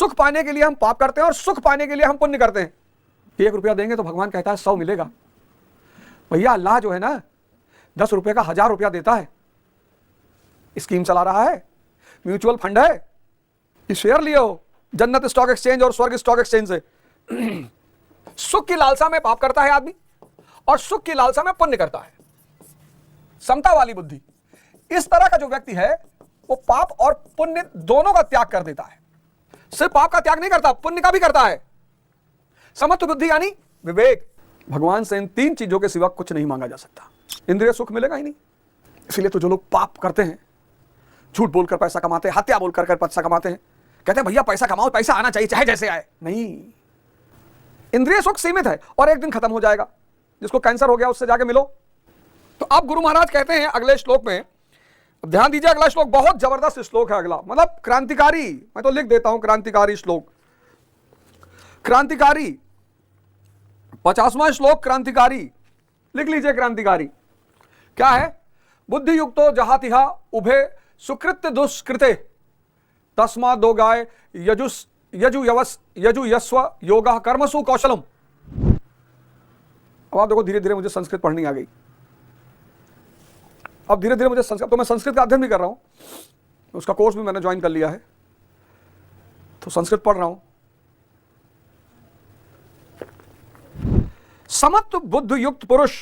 सुख पाने के लिए हम पाप करते हैं और सुख पाने के लिए हम पुण्य करते हैं। 1 रुपया देंगे तो भगवान कहता है 100 मिलेगा। भैया अल्लाह जो है ना 10 रुपये का 1000 रुपया देता है। स्कीम चला रहा है, म्यूचुअल फंड है, ये शेयर लिए हो जन्नत स्टॉक एक्सचेंज और स्वर्ग स्टॉक एक्सचेंज से। सुख की लालसा में पाप करता है आदमी और सुख की लालसा में पुण्य करता है। समता वाली बुद्धि, इस तरह का जो व्यक्ति है वो पाप और पुण्य दोनों का त्याग कर देता है। सिर्फ पाप का त्याग नहीं करता, पुण्य का भी करता है। समत्व बुद्धि यानी विवेक। भगवान से इन 3 चीजों के सिवा कुछ नहीं मांगा जा सकता। इंद्रिय सुख मिलेगा ही नहीं। इसलिए तो जो लोग पाप करते हैं, झूठ बोलकर पैसा कमाते हैं, हत्या बोलकर पैसा कमाते हैं, कहते हैं भैया पैसा कमाओ, पैसा आना चाहिए चाहे जैसे आए। नहीं, इंद्रिय सुख सीमित है और एक दिन खत्म हो जाएगा। जिसको कैंसर हो गया उससे जाके मिलो। तो अब गुरु महाराज कहते हैं अगले श्लोक में, ध्यान दीजिए, अगला श्लोक बहुत जबरदस्त श्लोक है। अगला मतलब क्रांतिकारी, मैं तो लिख देता हूं क्रांतिकारी श्लोक। क्रांतिकारी 50वां श्लोक, क्रांतिकारी लिख लीजिए। क्रांतिकारी क्या है? बुद्धि युक्तो जहातिहा उभे सुकृत्य दुष्कृते तस्मा दो गाय यजु यस्व योगा कर्मसु कौशलम। अब आप देखो धीरे धीरे मुझे संस्कृत पढ़नी आ गई। अब धीरे धीरे मुझे संस्कृत, तो मैं संस्कृत का अध्ययन भी कर रहा हूं, उसका कोर्स भी मैंने ज्वाइन कर लिया है, तो संस्कृत पढ़ रहा हूं। समत्व बुद्ध युक्त पुरुष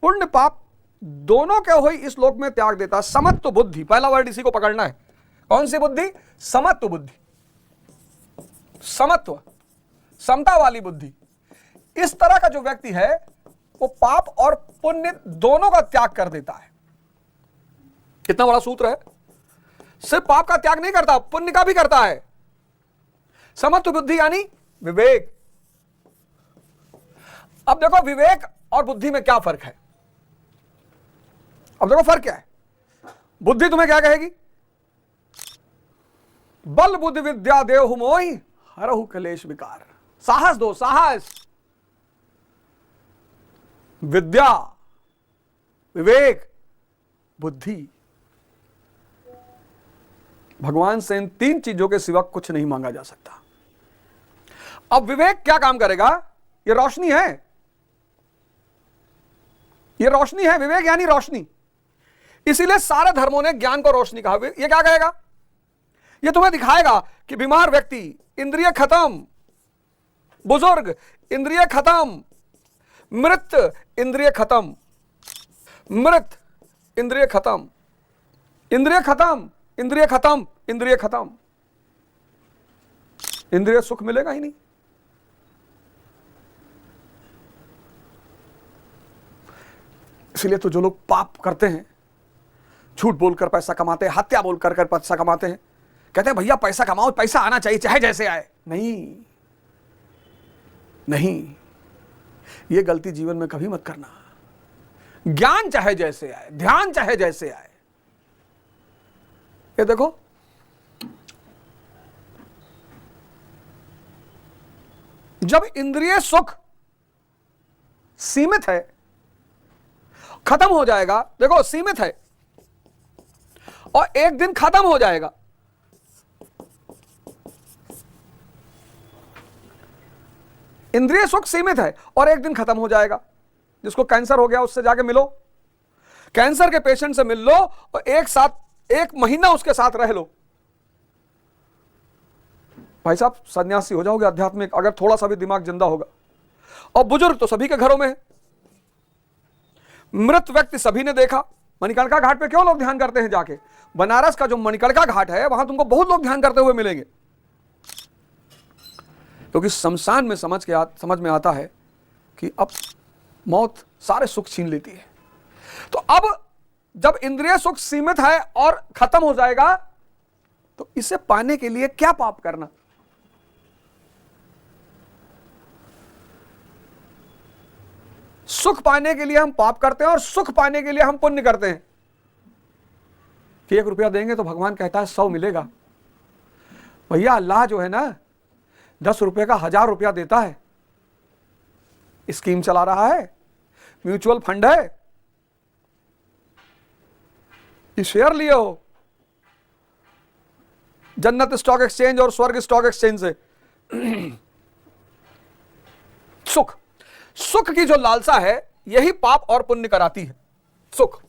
पुण्य पाप दोनों के हुई इस लोक में त्याग देता। समत्व बुद्धि, पहला वर्ड इसी को पकड़ना है। कौन सी बुद्धि? समत्व बुद्धि। समत्व, समता वाली बुद्धि। इस तरह का जो व्यक्ति है वो पाप और पुण्य दोनों का त्याग कर देता है। कितना बड़ा सूत्र है। सिर्फ पाप का त्याग नहीं करता, पुण्य का भी करता है। समत्व बुद्धि यानी विवेक। अब देखो विवेक और बुद्धि में क्या फर्क है। अब देखो फर्क क्या है। बुद्धि तुम्हें क्या कहेगी? बल बुद्धि विद्या देहु मोहि हरहु कलेश विकार। साहस दो, साहस। विद्या, विवेक, बुद्धि। भगवान से इन 3 चीजों के सिवा कुछ नहीं मांगा जा सकता। अब विवेक क्या काम करेगा? ये रोशनी है, ये रोशनी है। विवेक यानी रोशनी। इसीलिए सारे धर्मों ने ज्ञान को रोशनी कहा। ये क्या कहेगा? ये तुम्हें दिखाएगा कि बीमार व्यक्ति इंद्रिय खत्म, बुजुर्ग इंद्रिय खत्म, मृत इंद्रिय खत्म, मृत इंद्रिय खत्म, इंद्रिय खत्म, इंद्रिय खत्म, इंद्रिय खत्म। इंद्रिय सुख मिलेगा ही नहीं। इसलिए तो जो लोग पाप करते हैं, झूठ बोलकर पैसा कमाते हैं, हत्या बोलकर पैसा कमाते हैं, कहते हैं भैया पैसा कमाओ, पैसा आना चाहिए चाहे जैसे आए। नहीं, नहीं, यह गलती जीवन में कभी मत करना। ज्ञान चाहे जैसे आए, ध्यान चाहे जैसे आए। ये देखो, जब इंद्रिय सुख सीमित है, खत्म हो जाएगा। देखो सीमित है और एक दिन खत्म हो जाएगा। इंद्रिय सुख सीमित है और एक दिन खत्म हो जाएगा। जिसको कैंसर हो गया उससे जाके मिलो, कैंसर के पेशेंट से मिल लो और एक महीना उसके साथ रह लो। भाई साहब सन्यासी हो जाओगे आध्यात्मिक, अगर थोड़ा सा भी दिमाग जिंदा होगा। और बुजुर्ग तो सभी के घरों में है। मृत व्यक्ति सभी ने देखा। मणिकर्णिका घाट पे क्यों लोग ध्यान करते हैं जाके? बनारस का जो मणिकर्णिका घाट है वहां तुमको बहुत लोग ध्यान करते हुए मिलेंगे, क्योंकि शमशान में समझ में आता है कि अब मौत सारे सुख छीन लेती है। तो अब जब इंद्रिय सुख सीमित है और खत्म हो जाएगा, तो इसे पाने के लिए क्या पाप करना? सुख पाने के लिए हम पाप करते हैं और सुख पाने के लिए हम पुण्य करते हैं। कि 1 रुपया देंगे तो भगवान कहता है 100 मिलेगा। भैया अल्लाह जो है ना 10 रुपये का 1000 रुपया देता है। स्कीम चला रहा है, म्यूचुअल फंड है, ये शेयर लिए हो जन्नत स्टॉक एक्सचेंज और स्वर्ग स्टॉक एक्सचेंज से। सुख, सुख की जो लालसा है यही पाप और पुण्य कराती है। सुख,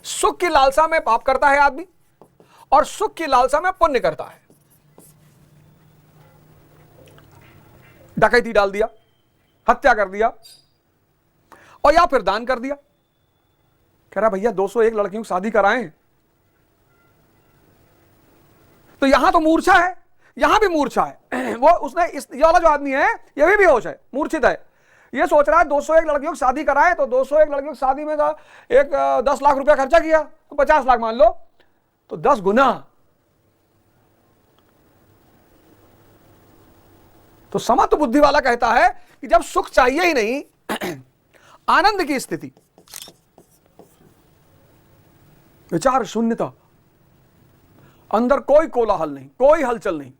सुख की लालसा में पाप करता है आदमी और सुख की लालसा में पुण्य करता है। डकैती डाल दिया, हत्या कर दिया और या फिर दान कर दिया। कह रहा भैया 201 लड़कियों की शादी कराएं, तो यहां तो मूर्छा है, यहां भी मूर्छा है। वो उसने ये वाला जो आदमी है ये भी बेहोश है, मूर्छित है। ये सोच रहा है 201 लड़कियों की शादी कराएं, तो 201 लड़कियों की शादी में एक 10 लाख रुपया खर्चा किया तो 50 लाख मान लो, तो 10 गुना। तो समत्व बुद्धि वाला कहता है कि जब सुख चाहिए ही नहीं, आनंद की स्थिति, विचार शून्यता, अंदर कोई कोलाहल नहीं, कोई हलचल नहीं।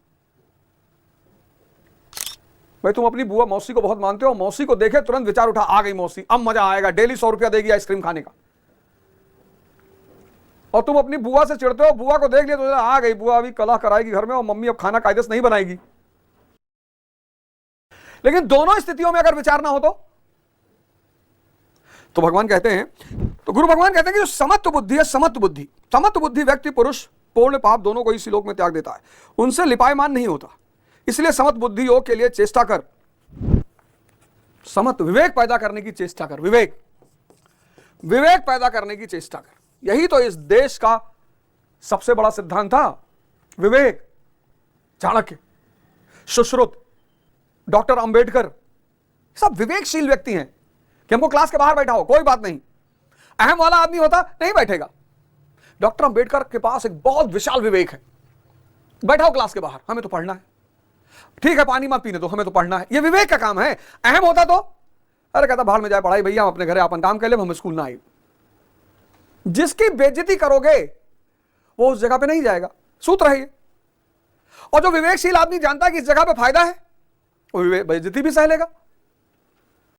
भाई तुम अपनी बुआ मौसी को बहुत मानते हो, मौसी को देखे तुरंत विचार उठा, आ गई मौसी, अब मजा आएगा, डेली 100 रुपया देगी आइसक्रीम खाने का। और तुम अपनी बुआ से चिढ़ते हो, बुआ को देख लिया तो आ गई बुआ, अभी कलह कराएगी घर में और मम्मी अब खाना कायदे से नहीं बनाएगी। लेकिन दोनों स्थितियों में अगर विचार ना हो तो भगवान कहते हैं, तो गुरु भगवान कहते हैं कि जो समत्व बुद्धि है, समत्व बुद्धि व्यक्ति पुरुष पूर्ण पाप दोनों को इसी लोक में त्याग देता है, उनसे लिपायमान नहीं होता। इसलिए समत्व बुद्धि योग के लिए चेष्टा कर, समत्व विवेक पैदा करने की चेष्टा कर, विवेक पैदा करने की चेष्टा कर। यही तो इस देश का सबसे बड़ा सिद्धांत था, विवेक। चाणक्य, सुश्रुत, डॉक्टर अंबेडकर सब विवेकशील व्यक्ति हैं। कि हमको क्लास के बाहर बैठा हो कोई बात नहीं, अहम वाला आदमी होता नहीं बैठेगा। डॉक्टर अंबेडकर के पास एक बहुत विशाल विवेक है, बैठा हो क्लास के बाहर, हमें तो पढ़ना है, ठीक है पानी मत पीने दो, हमें तो पढ़ना है, ये विवेक का काम है। अहम होता तो अरे कहता बाहर में जाए पढ़ाई, भैया हम अपने घरे अपन काम कर ले, हम स्कूल ना आए। जिसकी बेइज्जती करोगे वो उस जगह पे नहीं जाएगा, सूत्र है ये। और जो विवेकशील आदमी जानता है कि इस जगह पे फायदा है, वो बेइज्जती भी सह लेगा।